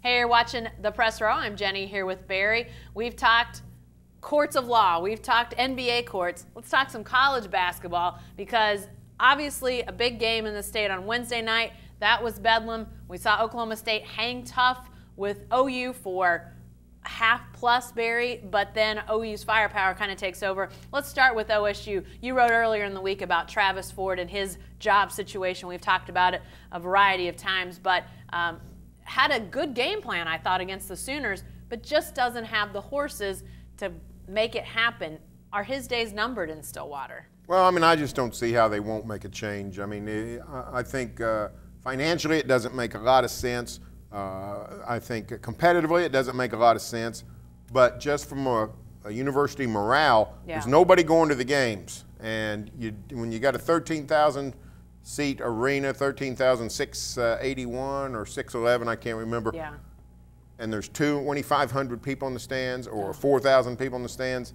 Hey, you're watching The Press Row. I'm Jenny here with Barry. We've talked courts of law. We've talked NBA courts. Let's talk some college basketball because obviously a big game in the state on Wednesday night. That was Bedlam. We saw Oklahoma State hang tough with OU for half plus, Barry, but then OU's firepower kind of takes over. Let's start with OSU. You wrote earlier in the week about Travis Ford and his job situation. We've talked about it a variety of times, but had a good game plan, I thought, against the Sooners, but just doesn't have the horses to make it happen. Are his days numbered in Stillwater? Well, I mean, I just don't see how they won't make a change. I mean, I think financially it doesn't make a lot of sense. I think competitively it doesn't make a lot of sense. But just from a university morale, there's nobody going to the games. And when you got a 13,000 seat arena, 13,681 or 611, I can't remember. Yeah. And there's 2,500 people in the stands or 4,000 people in the stands.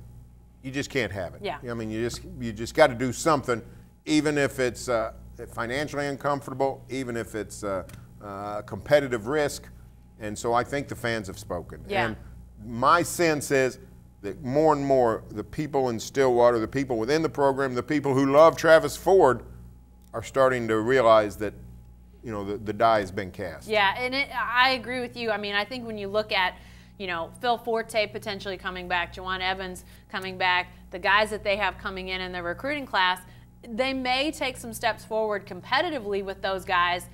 You just can't have it. Yeah. I mean, you just got to do something, even if it's financially uncomfortable, even if it's competitive risk. And so I think the fans have spoken. Yeah. And my sense is that more and more the people in Stillwater, the people within the program, the people who love Travis Ford are starting to realize that, you know, the die has been cast. Yeah, and I agree with you. I mean, I think when you look at, you know, Phil Forte potentially coming back, Juwan Evans coming back, the guys that they have coming in their recruiting class, they may take some steps forward competitively with those guys.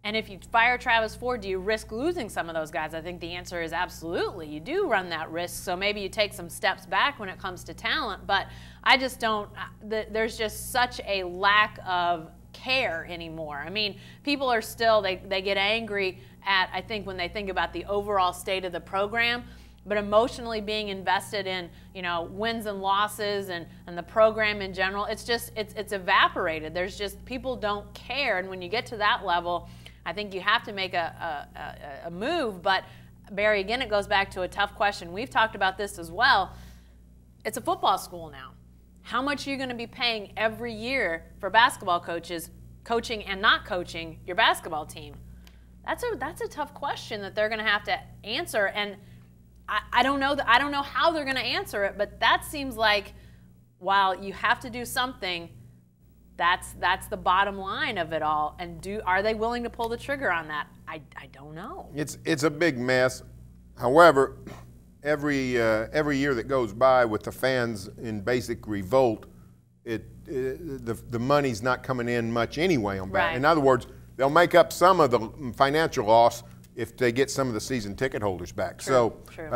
And if you fire Travis Ford, do you risk losing some of those guys? I think the answer is absolutely. You do run that risk, so maybe you take some steps back when it comes to talent. But I just don't – there's just such a lack of care anymore. I mean, people are still – they get angry at, I think, when they think about the overall state of the program, but emotionally being invested in, you know, wins and losses and the program in general, it's just – it's evaporated. There's just – people don't care. And when you get to that level – I think you have to make a move, but Barry, again, it goes back to a tough question. We've talked about this as well. It's a football school now. How much are you going to be paying every year for basketball coaches, coaching and not coaching your basketball team? That's a tough question that they're going to have to answer, and I don't know how they're going to answer it, but that seems like while you have to do something, that's the bottom line of it all. And are they willing to pull the trigger on that? I don't know. It's a big mess. However, every year that goes by with the fans in basic revolt, the money's not coming in much anyway on back. Right. In other words, they'll make up some of the financial loss if they get some of the season ticket holders back. True, so, true.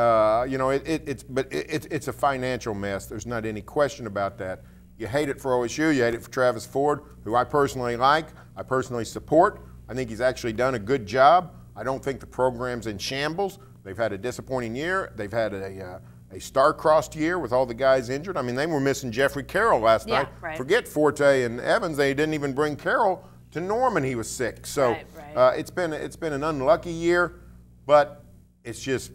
you know, it's a financial mess. There's not any question about that. You hate it for OSU, you hate it for Travis Ford, who I personally like, I personally support. I think he's actually done a good job. I don't think the program's in shambles. They've had a disappointing year. They've had a star-crossed year with all the guys injured. I mean, they were missing Jeffrey Carroll last night. Right. Forget Forte and Evans. They didn't even bring Carroll to Norman. He was sick. So right. It's been an unlucky year, but it's just,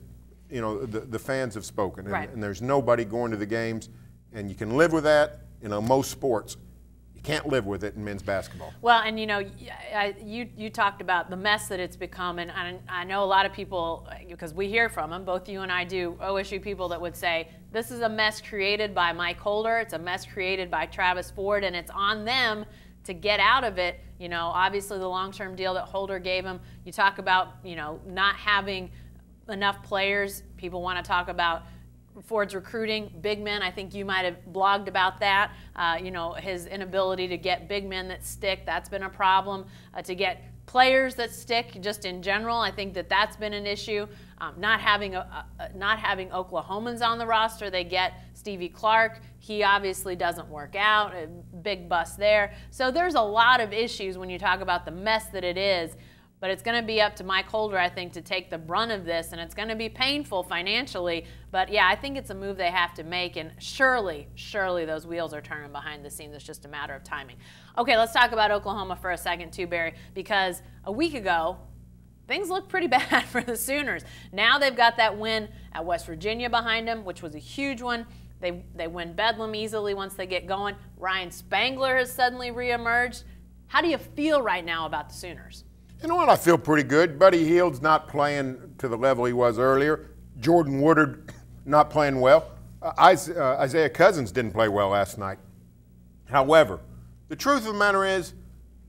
you know, the fans have spoken. And there's nobody going to the games, and you can live with that. You know, most sports, you can't live with it in men's basketball. Well, and you know, you talked about the mess that it's become, and I know a lot of people, because we hear from them, both you and I do, OSU people that would say, this is a mess created by Mike Holder, it's a mess created by Travis Ford, and it's on them to get out of it. You know, obviously the long-term deal that Holder gave him, you talk about, you know, not having enough players. People want to talk about Ford's recruiting big men. I think you might have blogged about that. You know, his inability to get big men that stick, that's been a problem. To get players that stick just in general, I think that's been an issue. Not having Oklahomans on the roster. They get Stevie Clark. He obviously doesn't work out. A big bust there. So there's a lot of issues when you talk about the mess that it is. But it's going to be up to Mike Holder, I think, to take the brunt of this, and it's going to be painful financially. But, yeah, I think it's a move they have to make, and surely those wheels are turning behind the scenes. It's just a matter of timing. Okay, let's talk about Oklahoma for a second too, Barry, because a week ago, things looked pretty bad for the Sooners. Now they've got that win at West Virginia behind them, which was a huge one. They win Bedlam easily once they get going. Ryan Spangler has suddenly reemerged. How do you feel right now about the Sooners? You know what? I feel pretty good. Buddy Hield's not playing to the level he was earlier. Jordan Woodard not playing well. Isaiah Cousins didn't play well last night. However, the truth of the matter is,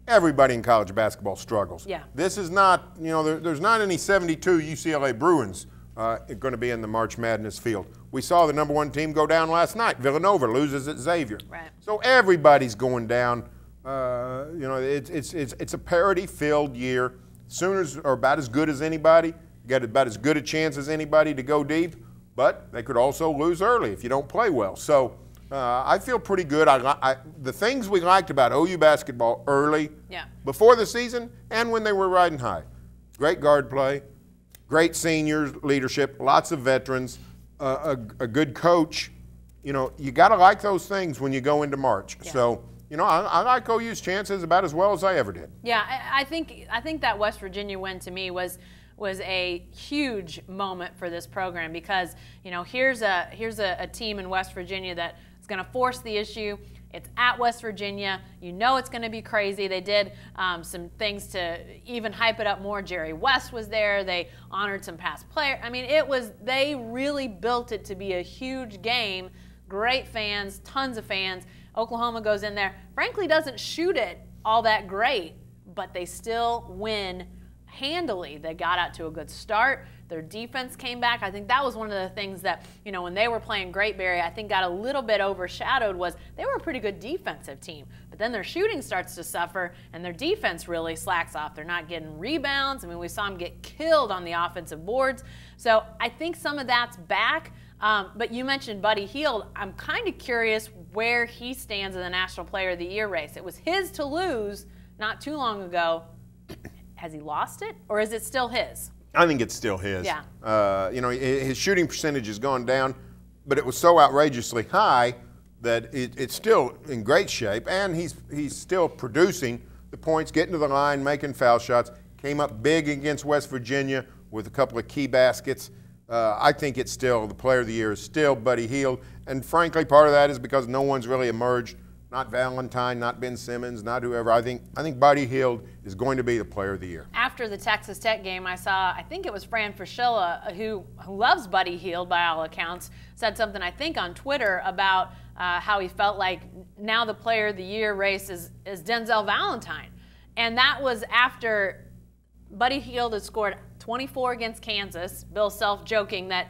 everybody in college basketball struggles. Yeah. This is not, there's not any 72 UCLA Bruins going to be in the March Madness field. We saw the #1 team go down last night. Villanova loses at Xavier. Right. So everybody's going down. It's a parity-filled year. Sooners are about as good as anybody. Got about as good a chance as anybody to go deep, but they could also lose early if you don't play well. So I feel pretty good. The things we liked about OU basketball early, before the season, and when they were riding high. Great guard play, great seniors leadership, lots of veterans, a good coach. You got to like those things when you go into March. Yeah. So. I like OU's chances about as well as I ever did. Yeah, I think that West Virginia win to me was a huge moment for this program because here's a team in West Virginia that is going to force the issue. It's at West Virginia. It's going to be crazy. They did some things to even hype it up more. Jerry West was there. They honored some past players. I mean, they really built it to be a huge game. Great fans, tons of fans. Oklahoma goes in there, frankly doesn't shoot it all that great, but they still win handily. They got out to a good start. Their defense came back. I think that was one of the things that, when they were playing Great Barrier, I think got a little bit overshadowed was they were a pretty good defensive team. But then their shooting starts to suffer, and their defense really slacks off. They're not getting rebounds. I mean, we saw them get killed on the offensive boards. So I think some of that's back. But you mentioned Buddy Hield. I'm kind of curious where he stands in the National Player of the Year race. It was his to lose not too long ago. Has he lost it, or is it still his? I think it's still his. Yeah. His shooting percentage has gone down, but it was so outrageously high that it's still in great shape, and he's still producing the points, getting to the line, making foul shots. Came up big against West Virginia with a couple of key baskets. I think it's still, the Player of the Year is still Buddy Hield. And frankly, part of that is because no one's really emerged. Not Valentine, not Ben Simmons, not whoever. I think Buddy Hield is going to be the Player of the Year. After the Texas Tech game, I think it was Fran Fraschilla, who loves Buddy Hield by all accounts, said something, I think, on Twitter about how he felt like now the Player of the Year race is Denzel Valentine. And that was after Buddy Hield had scored 24 against Kansas. Bill Self joking that,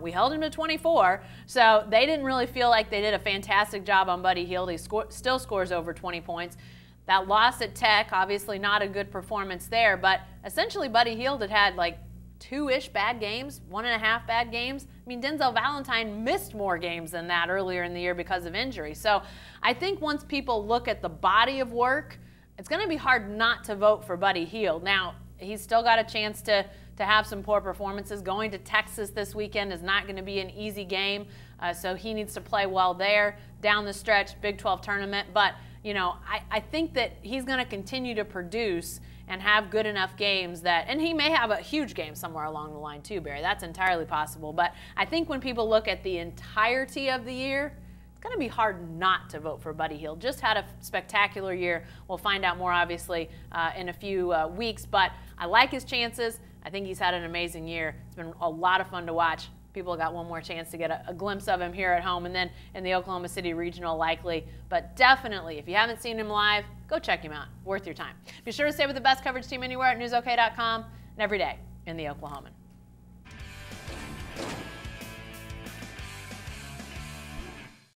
we held him to 24. So they didn't really feel like they did a fantastic job on Buddy Hield. He still scores over 20 points. That loss at Tech, obviously not a good performance there, but essentially Buddy Hield had like 2-ish bad games, 1.5 bad games. I mean, Denzel Valentine missed more games than that earlier in the year because of injury. So I think once people look at the body of work, it's going to be hard not to vote for Buddy Hield. Now, he's still got a chance to have some poor performances. Going to Texas this weekend is not going to be an easy game, so he needs to play well there. Down the stretch, Big 12 tournament. But, I think that he's going to continue to produce and have good enough games that, and he may have a huge game somewhere along the line too, Barry. That's entirely possible. But I think when people look at the entirety of the year, it's going to be hard not to vote for Buddy Hield. Just had a spectacular year. We'll find out more, obviously, in a few weeks. But I like his chances. I think he's had an amazing year. It's been a lot of fun to watch. People got one more chance to get a glimpse of him here at home and then in the Oklahoma City Regional likely. But definitely, if you haven't seen him live, go check him out. Worth your time. Be sure to stay with the best coverage team anywhere at newsok.com and every day in the Oklahoman.